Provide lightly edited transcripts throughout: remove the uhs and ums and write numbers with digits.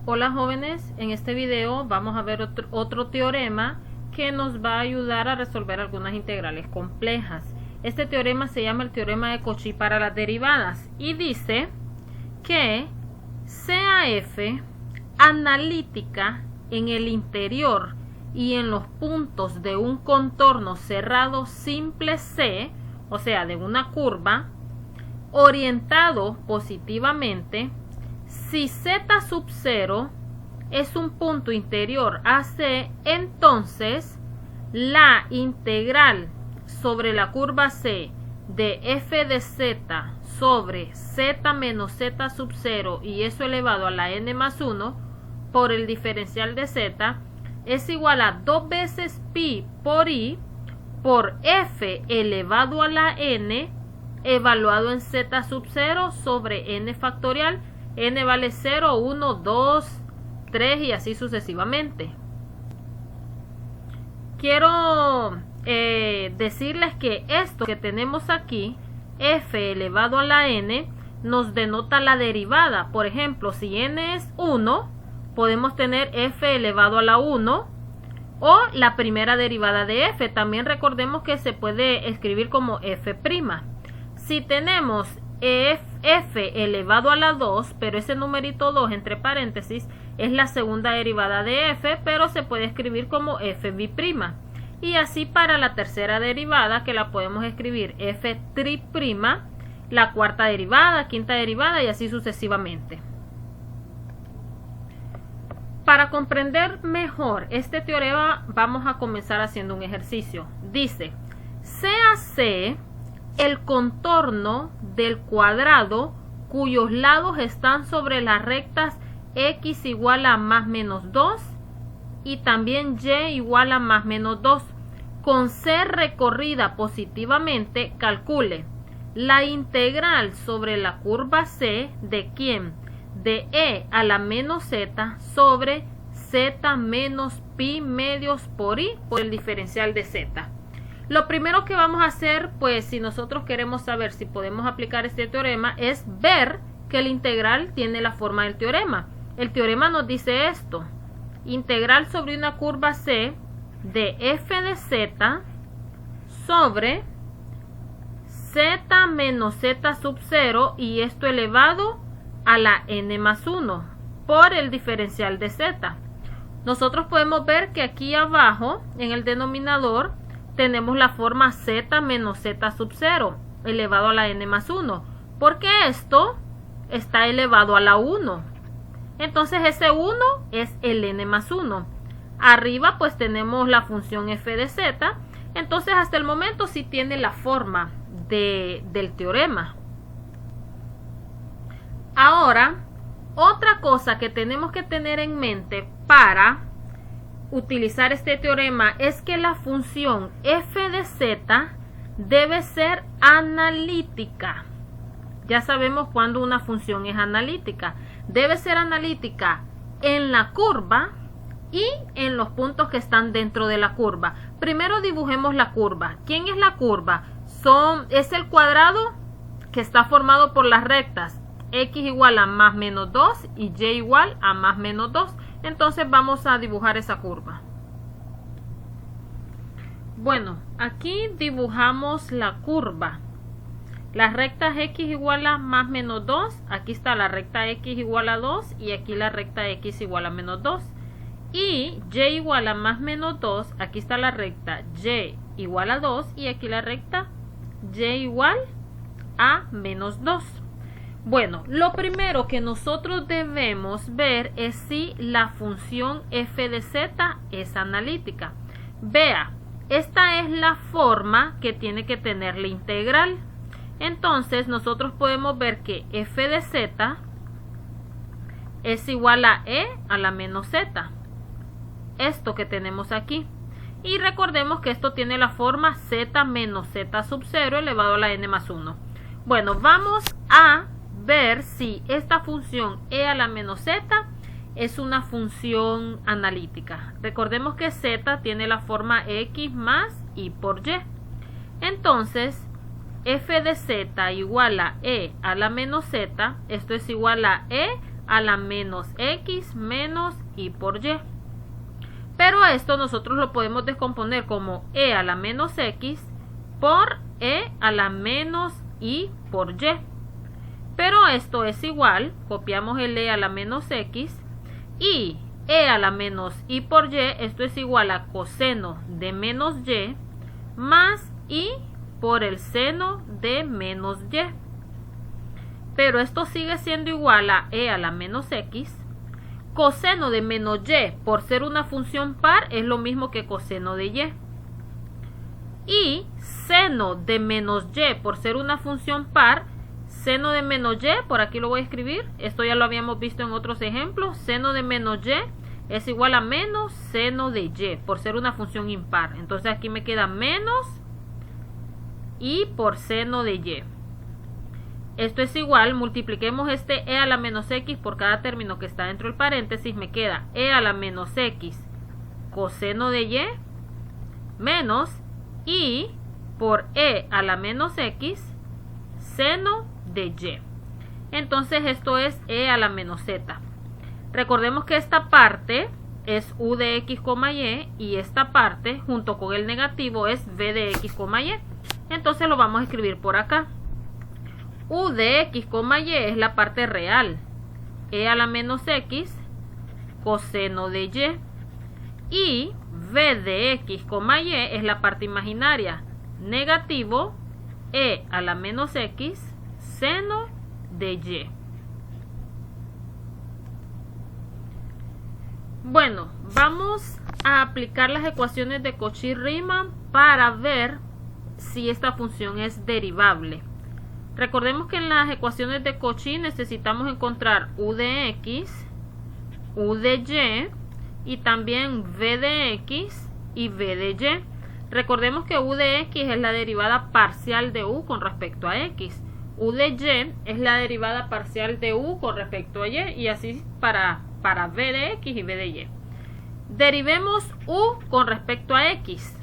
Hola jóvenes, en este video vamos a ver otro teorema que nos va a ayudar a resolver algunas integrales complejas. Este teorema se llama el teorema de Cauchy para las derivadas y dice que CAF analítica en el interior y en los puntos de un contorno cerrado simple C, o sea de una curva, orientado positivamente, si z sub 0 es un punto interior a C, entonces la integral sobre la curva C de f de z sobre z menos z sub 0 y eso elevado a la n más 1 por el diferencial de z es igual a 2 veces pi por i por f elevado a la n evaluado en z sub 0 sobre n factorial. N vale 0, 1, 2, 3 y así sucesivamente. Quiero decirles que esto que tenemos aquí, f elevado a la n, nos denota la derivada. Por ejemplo, si n es 1, podemos tener f elevado a la 1 o la primera derivada de f. También recordemos que se puede escribir como f'. Si tenemos f elevado a la 2, pero ese numerito 2 entre paréntesis es la segunda derivada de f, pero se puede escribir como f'. Y así para la tercera derivada, que la podemos escribir f', la cuarta derivada, quinta derivada y así sucesivamente. Para comprender mejor este teorema vamos a comenzar haciendo un ejercicio. Dice, CAC el contorno del cuadrado cuyos lados están sobre las rectas x igual a más menos 2 y también y igual a más menos 2. Con c recorrida positivamente, calcule la integral sobre la curva C de ¿quién? De e a la menos z sobre z menos pi medios por i por el diferencial de z. Lo primero que vamos a hacer, pues si nosotros queremos saber si podemos aplicar este teorema, es ver que el integral tiene la forma del teorema. El teorema nos dice esto: integral sobre una curva C de f de z sobre z menos z sub 0 y esto elevado a la n más 1 por el diferencial de z. Nosotros podemos ver que aquí abajo en el denominador tenemos la forma z menos z sub 0 elevado a la n más 1, porque esto está elevado a la 1. Entonces ese 1 es el n más 1. Arriba pues tenemos la función f de z. Entonces hasta el momento sí tiene la forma del teorema. Ahora, otra cosa que tenemos que tener en mente para utilizar este teorema es que la función f de z debe ser analítica. Ya sabemos cuando una función es analítica. Debe ser analítica en la curva y en los puntos que están dentro de la curva. Primero dibujemos la curva. ¿Quién es la curva? Es el cuadrado que está formado por las rectas x igual a más menos 2 y y igual a más menos 2. Entonces vamos a dibujar esa curva. Bueno, aquí dibujamos la curva. Las rectas x igual a más menos 2. Aquí está la recta x igual a 2 y aquí la recta x igual a menos 2. Y y igual a más menos 2. Aquí está la recta y igual a 2 y aquí la recta y igual a menos 2. Bueno, lo primero que nosotros debemos ver es si la función f de z es analítica. Vea, esta es la forma que tiene que tener la integral. Entonces nosotros podemos ver que f de z es igual a e a la menos z. Esto que tenemos aquí. Y recordemos que esto tiene la forma z menos z sub 0 elevado a la n más 1. Bueno, vamos a ver si esta función e a la menos z es una función analítica. Recordemos que z tiene la forma x más y por y. Entonces, f de z igual a e a la menos z, esto es igual a e a la menos x menos y por y. Pero esto nosotros lo podemos descomponer como e a la menos x por e a la menos y por y. Pero esto es igual, copiamos el e a la menos x y e a la menos y por y, esto es igual a coseno de menos y más y por el seno de menos y. Pero esto sigue siendo igual a e a la menos x. Coseno de menos y por ser una función par es lo mismo que coseno de y. Y seno de menos y por ser una función par, seno de menos y, por aquí lo voy a escribir, esto ya lo habíamos visto en otros ejemplos, seno de menos y es igual a menos seno de y por ser una función impar. Entonces aquí me queda menos y por seno de y. Esto es igual, multipliquemos este e a la menos x por cada término que está dentro del paréntesis, me queda e a la menos x coseno de y menos y por e a la menos x seno de y. Entonces esto es e a la menos z. Recordemos que esta parte es u de x, y esta parte junto con el negativo es v de x, y. Entonces lo vamos a escribir por acá. U de x, y es la parte real. E a la menos x coseno de y. Y v de x, y es la parte imaginaria. Negativo e a la menos x seno de y. Bueno, vamos a aplicar las ecuaciones de Cauchy-Riemann para ver si esta función es derivable. Recordemos que en las ecuaciones de Cauchy necesitamos encontrar u de x, u de y también v de x y v de y. Recordemos que u de x es la derivada parcial de u con respecto a x. U de y es la derivada parcial de u con respecto a y así para v de x y v de y. Derivemos u con respecto a x.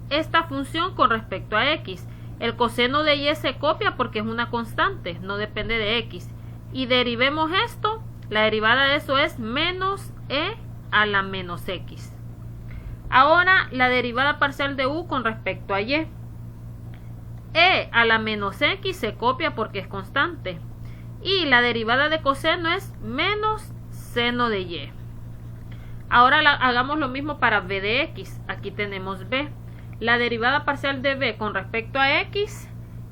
Esta función con respecto a x. El coseno de y se copia porque es una constante, no depende de x. Y derivemos esto, la derivada de eso es menos e a la menos x. Ahora la derivada parcial de u con respecto a y. E a la menos x se copia porque es constante. Y la derivada de coseno es menos seno de y. Ahora hagamos lo mismo para v de x. Aquí tenemos v. La derivada parcial de v con respecto a x,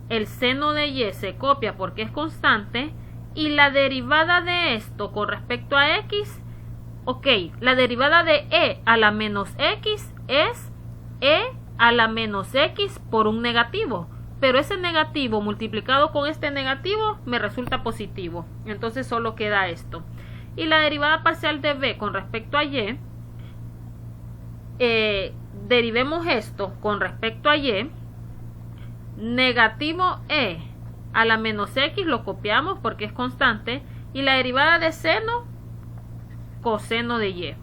el seno de y se copia porque es constante. Y la derivada de esto con respecto a x, la derivada de e a la menos x es e a la menos x por un negativo. Pero ese negativo multiplicado con este negativo me resulta positivo. Entonces solo queda esto. Y la derivada parcial de v con respecto a y, derivemos esto con respecto a y. Negativo e a la menos x lo copiamos porque es constante. Y la derivada de seno, coseno de y.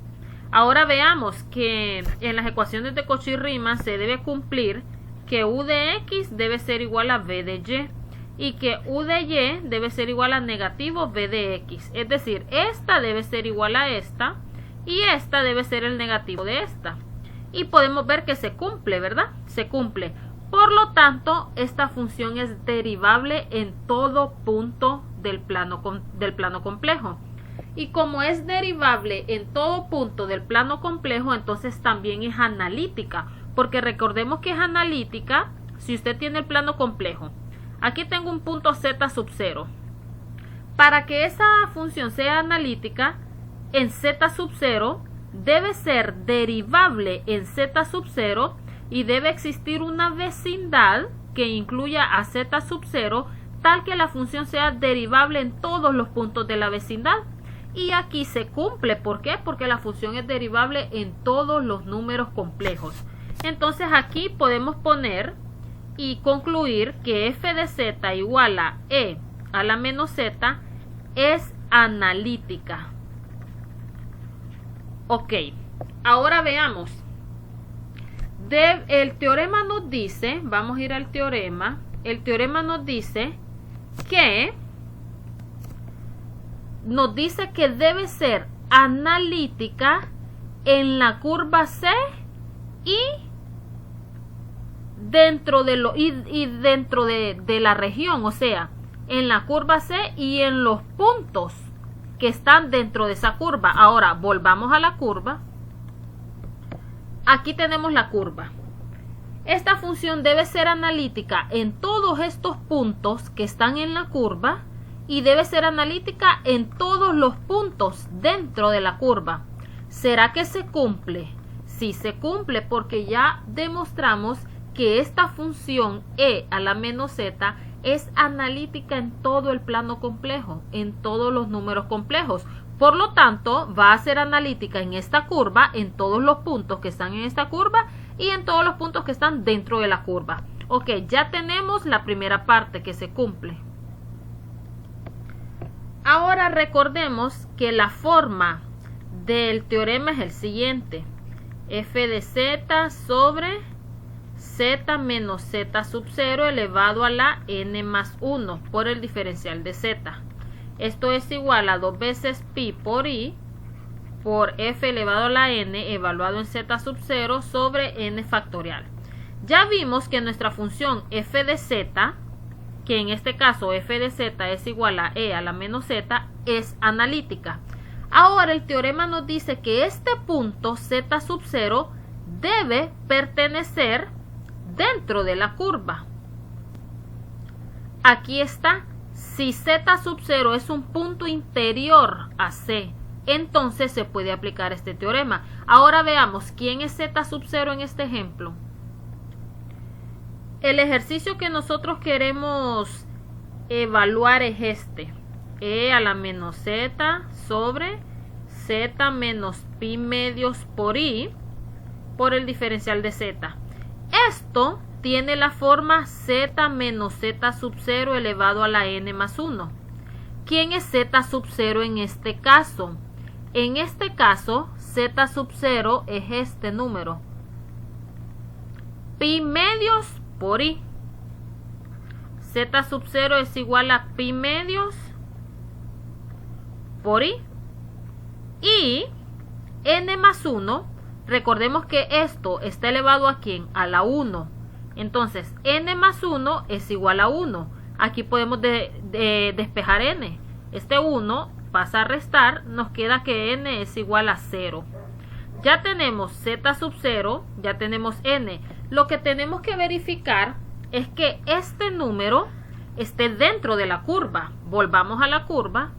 Ahora veamos que en las ecuaciones de Cauchy-Riemann se debe cumplir que u de x debe ser igual a v de y y que u de y debe ser igual a negativo v de x. Es decir, esta debe ser igual a esta y esta debe ser el negativo de esta. Y podemos ver que se cumple, ¿verdad? Se cumple. Por lo tanto, esta función es derivable en todo punto del plano complejo. Y como es derivable en todo punto del plano complejo, entonces también es analítica. Porque recordemos que es analítica si usted tiene el plano complejo. Aquí tengo un punto z sub 0. Para que esa función sea analítica, en z sub 0 debe ser derivable en z sub 0 y debe existir una vecindad que incluya a z sub 0 tal que la función sea derivable en todos los puntos de la vecindad. Y aquí se cumple. ¿Por qué? Porque la función es derivable en todos los números complejos. Entonces aquí podemos poner y concluir que f de z igual a e a la menos z es analítica. Ahora veamos. El teorema nos dice, vamos a ir al teorema. El teorema nos dice que nos dice que debe ser analítica en la curva C y dentro de la región, o sea, en la curva C y en los puntos que están dentro de esa curva. Ahora volvamos a la curva. Aquí tenemos la curva. Esta función debe ser analítica en todos estos puntos que están en la curva y debe ser analítica en todos los puntos dentro de la curva. ¿Será que se cumple? Sí se cumple, porque ya demostramos que esta función e a la menos z es analítica en todo el plano complejo, en todos los números complejos. Por lo tanto, va a ser analítica en esta curva, en todos los puntos que están en esta curva y en todos los puntos que están dentro de la curva. Ok, ya tenemos la primera parte que se cumple. Ahora recordemos que la forma del teorema es el siguiente: f de z sobre z menos z sub 0 elevado a la n más 1 por el diferencial de z. Esto es igual a 2 veces pi por i por f elevado a la n evaluado en z sub 0 sobre n factorial. Ya vimos que nuestra función f de z, que en este caso f de z es igual a e a la menos z, es analítica. Ahora el teorema nos dice que este punto z sub 0 debe pertenecer dentro de la curva. Aquí está. Si z sub 0 es un punto interior a C, entonces se puede aplicar este teorema. Ahora veamos quién es z sub 0 en este ejemplo. El ejercicio que nosotros queremos evaluar es este: e a la menos z sobre z menos pi medios por i por el diferencial de z. Esto tiene la forma z menos z sub 0 elevado a la n más 1. ¿Quién es z sub 0 en este caso? En este caso, z sub 0 es este número: pi medios por i. Z sub 0 es igual a pi medios por i. Y n más 1, recordemos que esto está elevado a ¿quién? A la 1. Entonces, n más 1 es igual a 1. Aquí podemos despejar n. Este 1 pasa a restar, nos queda que n es igual a 0. Ya tenemos z sub 0, ya tenemos n. Lo que tenemos que verificar es que este número esté dentro de la curva. Volvamos a la curva.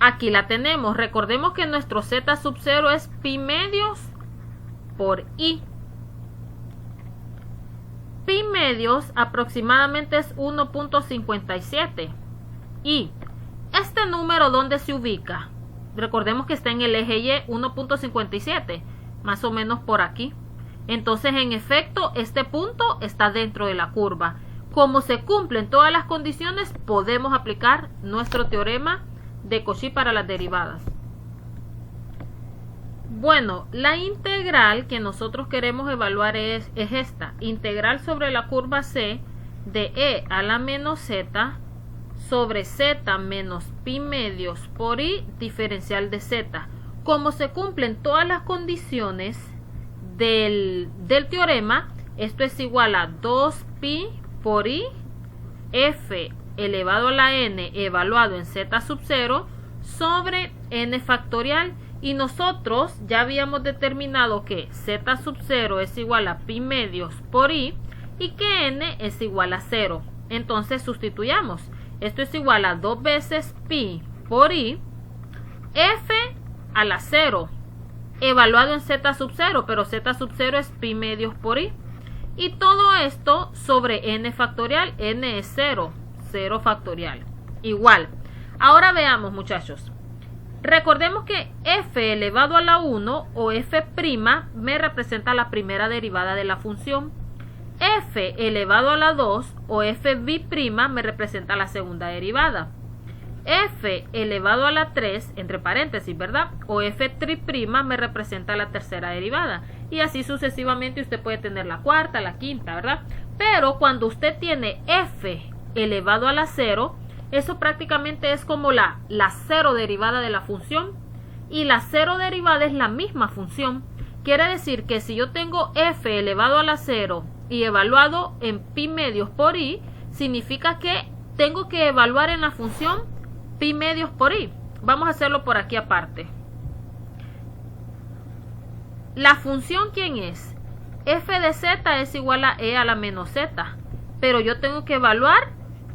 Aquí la tenemos. Recordemos que nuestro z sub 0 es pi medios por i. Pi medios aproximadamente es 1.57. Y este número, ¿dónde se ubica? Recordemos que está en el eje Y, 1.57, más o menos por aquí. Entonces, en efecto, este punto está dentro de la curva. Como se cumplen todas las condiciones, podemos aplicar nuestro teorema de Cauchy para las derivadas. Bueno, la integral que nosotros queremos evaluar es esta: integral sobre la curva C de e a la menos z sobre z menos pi medios por i diferencial de z. Como se cumplen todas las condiciones del teorema, esto es igual a 2pi por i f elevado a la n evaluado en z sub 0 sobre n factorial. Y nosotros ya habíamos determinado que z sub 0 es igual a pi medios por i y que n es igual a 0. Entonces sustituyamos. Esto es igual a 2 veces pi por i f a la 0 evaluado en z sub 0, pero z sub 0 es pi medios por i. Y todo esto sobre n factorial. N es 0, 0 factorial. Igual. Ahora veamos, muchachos. Recordemos que f elevado a la 1 o f' me representa la primera derivada de la función. F elevado a la 2 o f' me representa la segunda derivada. F elevado a la 3, entre paréntesis, ¿verdad? O f' me representa la tercera derivada. Y así sucesivamente usted puede tener la cuarta, la quinta, ¿verdad? Pero cuando usted tiene f elevado a la 0, Eso prácticamente es como la cero derivada de la función. Y la cero derivada es la misma función. Quiere decir que si yo tengo f elevado a la 0 y evaluado en pi medios por i, significa que tengo que evaluar en la función pi medios por i. Vamos a hacerlo por aquí aparte. La función, ¿quién es? F de z es igual a e a la menos z. Pero yo tengo que evaluar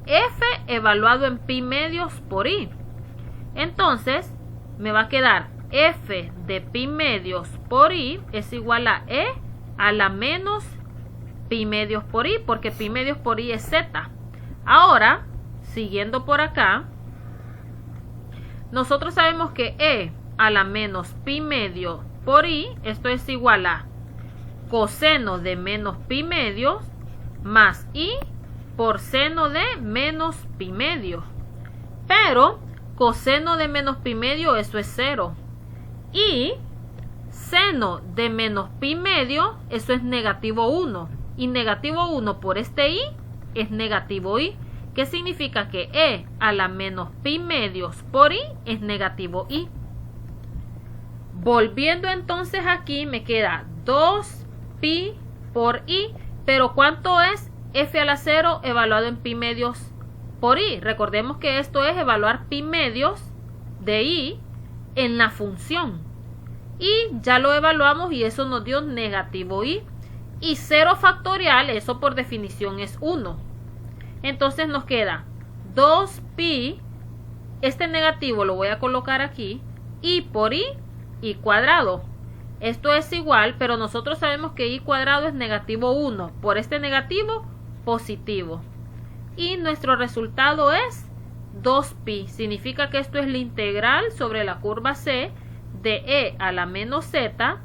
f evaluado en pi medios por i. Entonces, me va a quedar f de pi medios por i es igual a e a la menos pi medios por i, porque pi medios por i es z. Ahora, siguiendo por acá, nosotros sabemos que e a la menos pi medio por i, esto es igual a coseno de menos pi medios más i por seno de menos pi medio. Pero coseno de menos pi medio, eso es 0. Y seno de menos pi medio, eso es negativo 1. Y negativo 1 por este i es negativo i. ¿Qué significa? Que e a la menos pi medios por i es negativo i. Volviendo entonces aquí, me queda 2pi por i. Pero ¿cuánto es f a la 0 evaluado en pi medios por i? Recordemos que esto es evaluar pi medios de i en la función. Y ya lo evaluamos y eso nos dio negativo i. Y 0 factorial, eso por definición es 1. Entonces nos queda 2pi, este negativo lo voy a colocar aquí, i por i cuadrado. Esto es igual, pero nosotros sabemos que i cuadrado es negativo 1. Por este negativo, positivo. Y nuestro resultado es 2pi. Significa que esto es la integral sobre la curva C de e a la menos z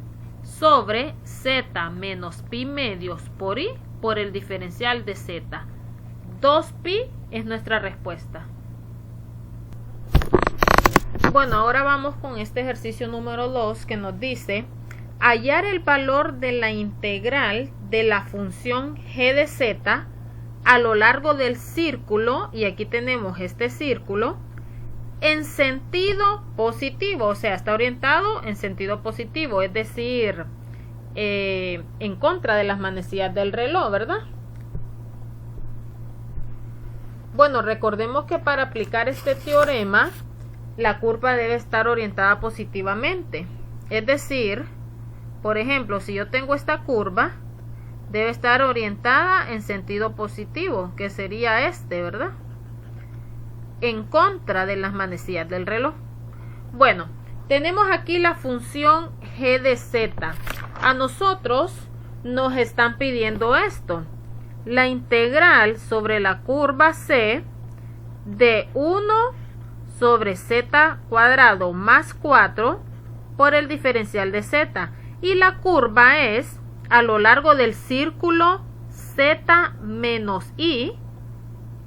sobre z menos pi medios por i por el diferencial de z. 2pi es nuestra respuesta. Bueno, ahora vamos con este ejercicio número 2 que nos dice hallar el valor de la integral de la función g de z a lo largo del círculo, y aquí tenemos este círculo, en sentido positivo, o sea, está orientado en sentido positivo, es decir, en contra de las manecillas del reloj, ¿verdad? Bueno, recordemos que para aplicar este teorema, la curva debe estar orientada positivamente. Es decir, por ejemplo, si yo tengo esta curva, debe estar orientada en sentido positivo, que sería este, ¿verdad? En contra de las manecillas del reloj. Bueno, tenemos aquí la función g de z. A nosotros nos están pidiendo esto. La integral sobre la curva C de 1 sobre z cuadrado más 4 por el diferencial de z. Y la curva es a lo largo del círculo z menos i,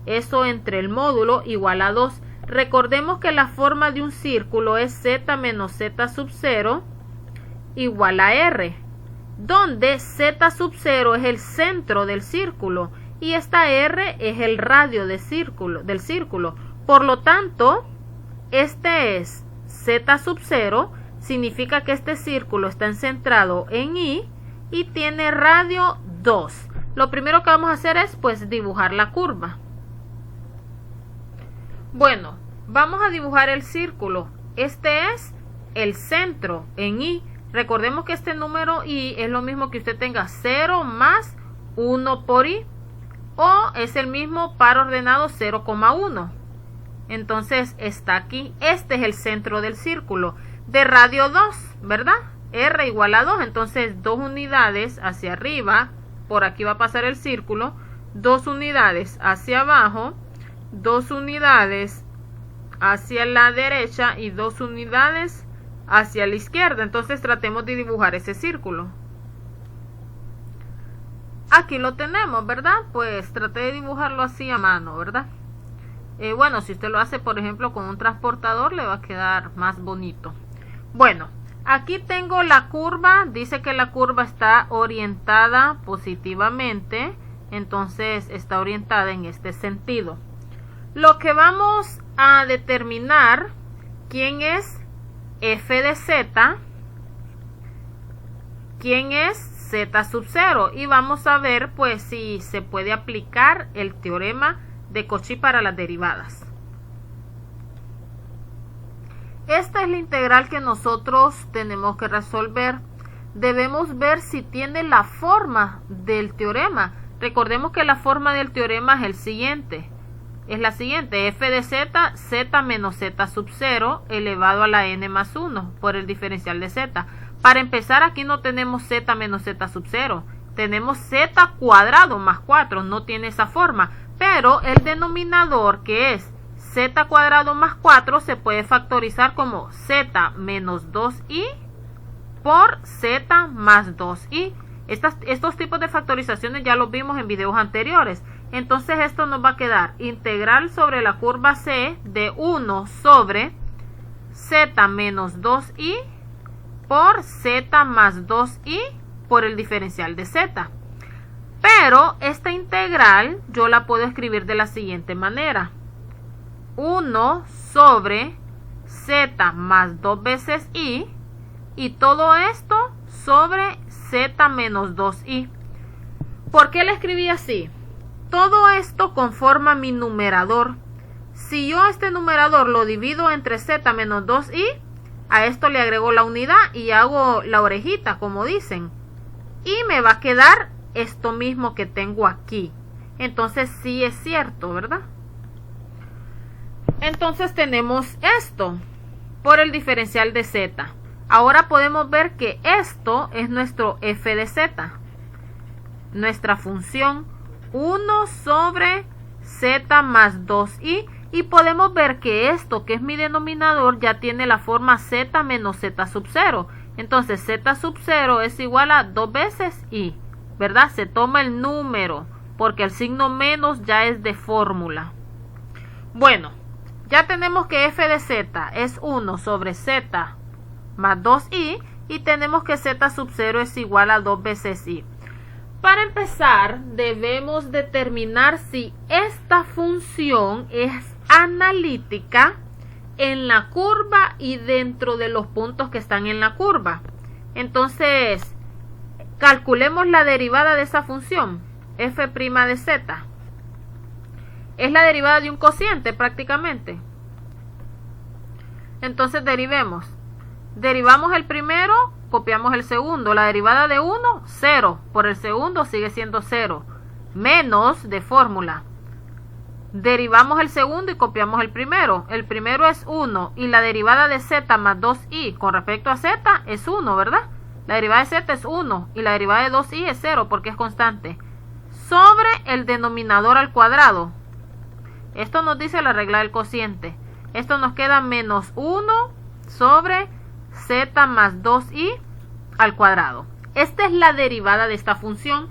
eso entre el módulo igual a 2. Recordemos que la forma de un círculo es z menos z sub 0 igual a r, donde z sub 0 es el centro del círculo y esta r es el radio del círculo. Por lo tanto, este es z sub 0, significa que este círculo está centrado en i y tiene radio 2. Lo primero que vamos a hacer es pues dibujar la curva. Bueno, vamos a dibujar el círculo. Este es el centro en i. Recordemos que este número i es lo mismo que usted tenga 0 más 1 por i, o es el mismo par ordenado 0,1. Entonces está aquí. Este es el centro del círculo de radio 2, ¿verdad? R igual a 2, entonces 2 unidades hacia arriba, por aquí va a pasar el círculo, 2 unidades hacia abajo, 2 unidades hacia la derecha y 2 unidades hacia la izquierda. Entonces tratemos de dibujar ese círculo. Aquí lo tenemos, ¿verdad? Pues traté de dibujarlo así a mano, ¿verdad? Bueno, si usted lo hace, por ejemplo, con un transportador, le va a quedar más bonito. Bueno, aquí tengo la curva. Dice que la curva está orientada positivamente, entonces está orientada en este sentido. Lo que vamos a determinar quién es f de z, quién es z sub 0, y vamos a ver pues si se puede aplicar el teorema de Cauchy para las derivadas. Esta es la integral que nosotros tenemos que resolver. Debemos ver si tiene la forma del teorema. Recordemos que la forma del teorema es la siguiente, f de z, z menos z sub 0 elevado a la n más 1 por el diferencial de z. Para empezar, aquí no tenemos z menos z sub 0, tenemos z cuadrado más 4, no tiene esa forma, pero el denominador, que es z cuadrado más 4, se puede factorizar como z menos 2i por z más 2i. Estos tipos de factorizaciones ya los vimos en videos anteriores. Entonces esto nos va a quedar integral sobre la curva C de 1 sobre z menos 2i por z más 2i por el diferencial de z. Pero esta integral yo la puedo escribir de la siguiente manera. 1 sobre z más 2 veces i, y todo esto sobre z menos 2i. ¿Por qué la escribí así? Todo esto conforma mi numerador. Si yo este numerador lo divido entre z menos 2i, a esto le agrego la unidad y hago la orejita, como dicen. Y me va a quedar esto mismo que tengo aquí. Entonces sí es cierto, ¿verdad? Entonces tenemos esto por el diferencial de z. Ahora podemos ver que esto es nuestro f de z, nuestra función 1 sobre z más 2i, y podemos ver que esto, que es mi denominador, ya tiene la forma z menos z sub 0. Entonces z sub 0 es igual a 2 veces i, ¿verdad? Se toma el número porque el signo menos ya es de fórmula. Bueno, ya tenemos que f de z es 1 sobre z más 2i, y tenemos que z sub 0 es igual a 2 veces i. Para empezar, debemos determinar si esta función es analítica en la curva y dentro de los puntos que están en la curva. Entonces, calculemos la derivada de esa función, f' de z. Es la derivada de un cociente prácticamente. Entonces derivemos. Derivamos el primero, copiamos el segundo. La derivada de 1, 0. Por el segundo sigue siendo 0. Menos de fórmula. Derivamos el segundo y copiamos el primero. El primero es 1 y la derivada de z más 2i con respecto a z es 1, ¿verdad? La derivada de z es 1 y la derivada de 2i es 0 porque es constante. Sobre el denominador al cuadrado. Esto nos dice la regla del cociente. Esto nos queda menos 1 sobre z más 2i al cuadrado. Esta es la derivada de esta función,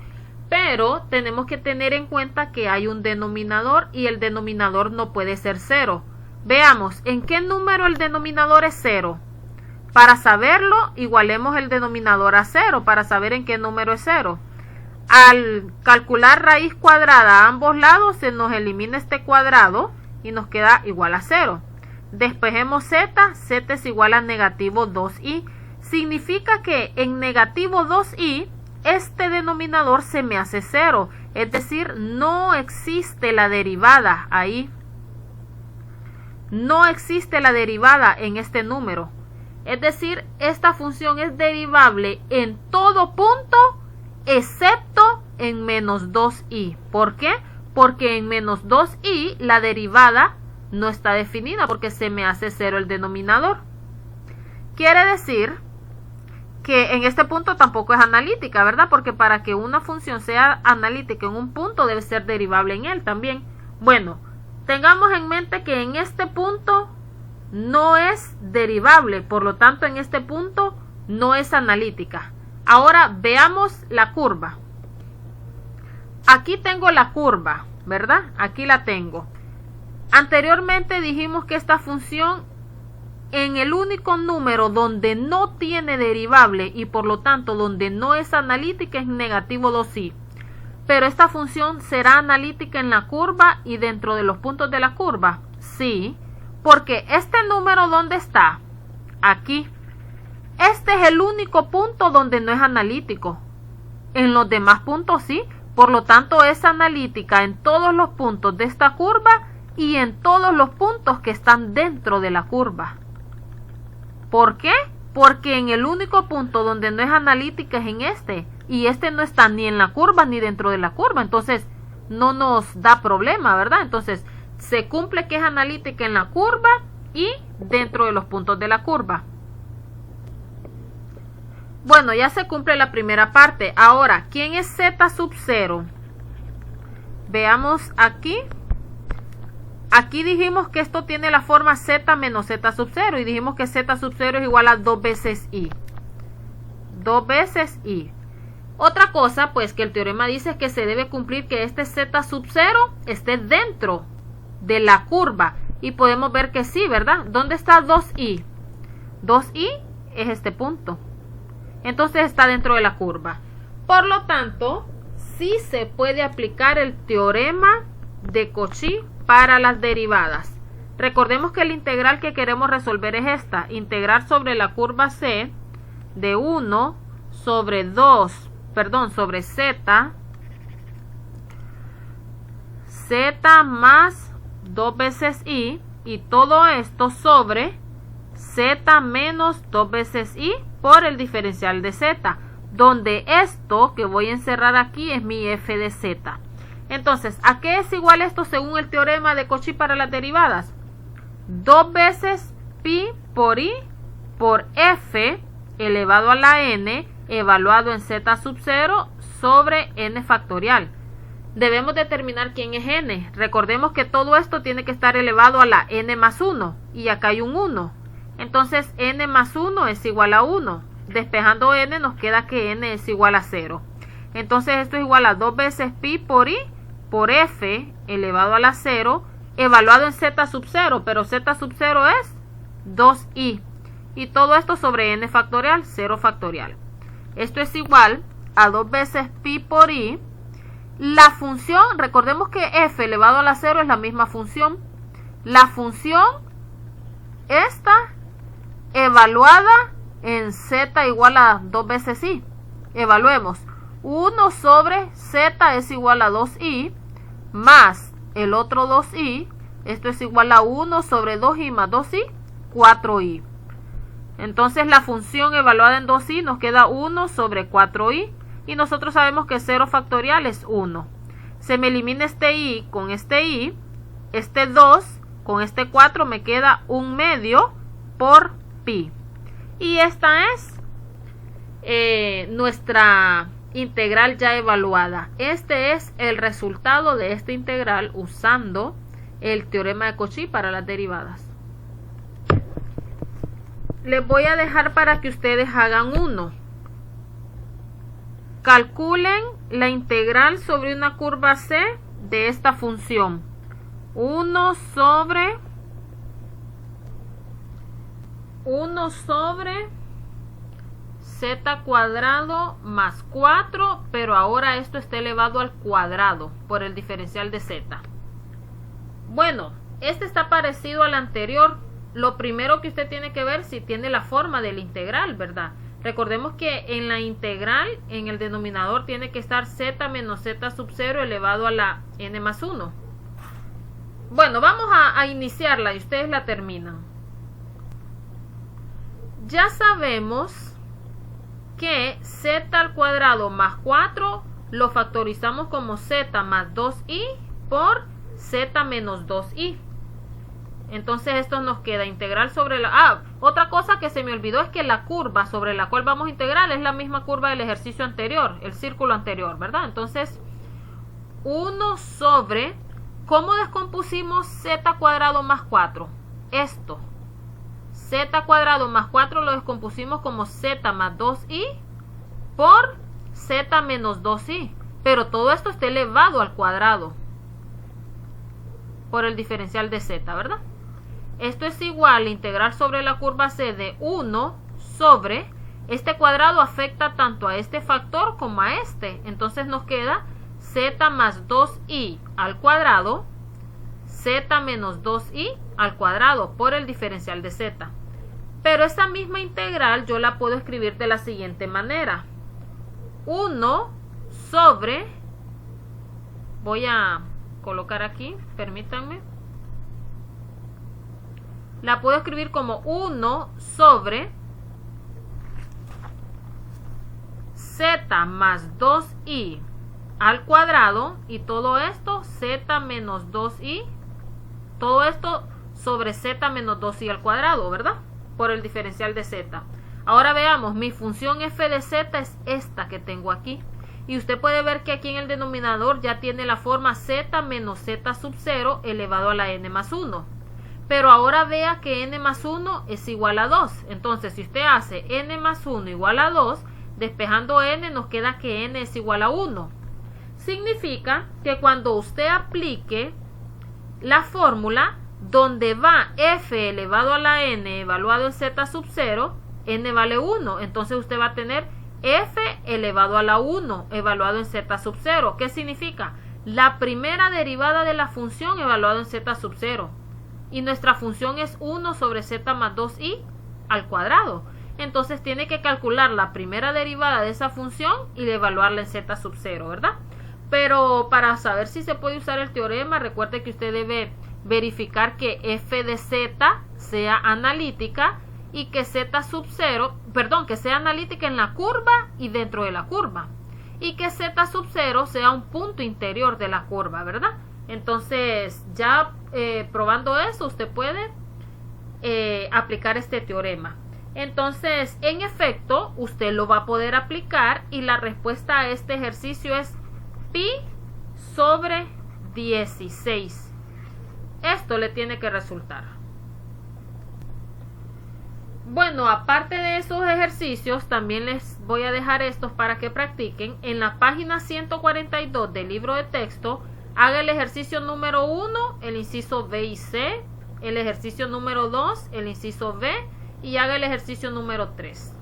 pero tenemos que tener en cuenta que hay un denominador y el denominador no puede ser 0. Veamos, ¿en qué número el denominador es 0? Para saberlo, igualemos el denominador a 0 para saber en qué número es 0. Al calcular raíz cuadrada a ambos lados, se nos elimina este cuadrado y nos queda igual a 0. Despejemos z, z es igual a negativo 2i. Significa que en negativo 2i, este denominador se me hace 0. Es decir, no existe la derivada ahí. No existe la derivada en este número. Es decir, esta función es derivable en todo punto, excepto en menos 2i. ¿Por qué? Porque en menos 2i la derivada no está definida porque se me hace 0 el denominador. Quiere decir que en este punto tampoco es analítica, ¿verdad? Porque para que una función sea analítica en un punto debe ser derivable en él también. Bueno, tengamos en mente que en este punto no es derivable, por lo tanto en este punto no es analítica. Ahora veamos la curva. Aquí tengo la curva, ¿verdad? Aquí la tengo. Anteriormente dijimos que esta función, en el único número donde no tiene derivable y por lo tanto donde no es analítica, es negativo 2i. pero esta función será analítica en la curva y dentro de los puntos de la curva. Sí, porque este número, ¿dónde está? Aquí. Este es el único punto donde no es analítico. En los demás puntos sí, por lo tanto es analítica en todos los puntos de esta curva y en todos los puntos que están dentro de la curva. ¿Por qué? Porque en el único punto donde no es analítica es en este, y este no está ni en la curva ni dentro de la curva, entonces no nos da problema, ¿verdad? Entonces se cumple que es analítica en la curva y dentro de los puntos de la curva. Bueno, ya se cumple la primera parte. Ahora, ¿quién es z sub 0? Veamos aquí. Aquí dijimos que esto tiene la forma z menos z sub 0 y dijimos que z sub 0 es igual a 2 veces i. 2 veces i. Otra cosa, pues, que el teorema dice es que se debe cumplir que este z sub 0 esté dentro de la curva. Y podemos ver que sí, ¿verdad? ¿Dónde está 2i? 2i es este punto. Entonces está dentro de la curva. Por lo tanto, sí se puede aplicar el teorema de Cauchy para las derivadas. Recordemos que la integral que queremos resolver es esta. Integrar sobre la curva C de 1 sobre sobre z. Z más 2 veces i. Y todo esto sobre z menos 2 veces i por el diferencial de z, donde esto que voy a encerrar aquí es mi f de z. Entonces, ¿a qué es igual esto según el teorema de Cauchy para las derivadas? 2 veces pi por i por f elevado a la n evaluado en z sub 0 sobre n factorial. Debemos determinar quién es n. Recordemos que todo esto tiene que estar elevado a la n más 1 y acá hay un 1. Entonces n más 1 es igual a 1. Despejando n nos queda que n es igual a 0. Entonces esto es igual a 2 veces pi por i por f elevado a la 0 evaluado en z sub 0. Pero z sub 0 es 2i. Y todo esto sobre n factorial, 0 factorial. Esto es igual a 2 veces pi por i. La función, recordemos que f elevado a la 0 es la misma función. La función esta evaluada en z igual a 2 veces i. Evaluemos. 1 sobre z es igual a 2i más el otro 2i. Esto es igual a 1 sobre 2i más 2i, 4i. Entonces la función evaluada en 2i nos queda 1 sobre 4i. Y nosotros sabemos que 0 factorial es 1. Se me elimina este i con este i. Este 2 con este 4 me queda 1 medio por pi. Y esta es nuestra integral ya evaluada. Este es el resultado de esta integral usando el teorema de Cauchy para las derivadas. Les voy a dejar para que ustedes hagan uno. Calculen la integral sobre una curva C de esta función. 1 sobre z cuadrado más 4, pero ahora esto está elevado al cuadrado por el diferencial de z. Bueno, este está parecido al anterior. Lo primero que usted tiene que ver si tiene la forma de la integral, ¿verdad? Recordemos que en la integral, en el denominador tiene que estar z menos z sub 0 elevado a la n más 1. Bueno, vamos a iniciarla y ustedes la terminan. Ya sabemos que z al cuadrado más 4 lo factorizamos como z más 2i por z menos 2i. Entonces esto nos queda integral sobre la... otra cosa que se me olvidó es que la curva sobre la cual vamos a integrar es la misma curva del ejercicio anterior, el círculo anterior, ¿verdad? Entonces 1 sobre... ¿Cómo descompusimos z cuadrado más 4? Esto. Z cuadrado más 4 lo descompusimos como z más 2i por z menos 2i. Pero todo esto está elevado al cuadrado por el diferencial de z, ¿verdad? Esto es igual a integral sobre la curva C de 1 sobre... Este cuadrado afecta tanto a este factor como a este. Entonces nos queda z más 2i al cuadrado, z menos 2i al cuadrado por el diferencial de z. Pero esta misma integral yo la puedo escribir de la siguiente manera. 1 sobre, voy a colocar aquí, permítanme. La puedo escribir como 1 sobre z más 2i al cuadrado, y todo esto z menos 2i, todo esto sobre z menos 2i al cuadrado, ¿verdad? Por el diferencial de z. Ahora veamos, mi función f de z es esta que tengo aquí. Y usted puede ver que aquí en el denominador ya tiene la forma z menos z sub 0 elevado a la n más 1. Pero ahora vea que n más 1 es igual a 2. Entonces, si usted hace n más 1 igual a 2, despejando n nos queda que n es igual a 1. Significa que cuando usted aplique la fórmula donde va f elevado a la n evaluado en z sub 0, n vale 1. Entonces usted va a tener f elevado a la 1 evaluado en z sub 0. ¿Qué significa? La primera derivada de la función evaluado en z sub 0. Y nuestra función es 1 sobre z más 2i al cuadrado. Entonces tiene que calcular la primera derivada de esa función y evaluarla en z sub 0, ¿verdad? Pero para saber si se puede usar el teorema, recuerde que usted debe verificar que f de z sea analítica y que z sub 0, perdón, que sea analítica en la curva y dentro de la curva. Y que z sub 0 sea un punto interior de la curva, ¿verdad? Entonces, ya probando eso, usted puede aplicar este teorema. Entonces, en efecto, usted lo va a poder aplicar y la respuesta a este ejercicio es pi sobre 16. Esto le tiene que resultar. Bueno, aparte de esos ejercicios, también les voy a dejar estos para que practiquen. En la página 142 del libro de texto, haga el ejercicio número 1, el inciso B y C, el ejercicio número 2, el inciso B, y haga el ejercicio número 3.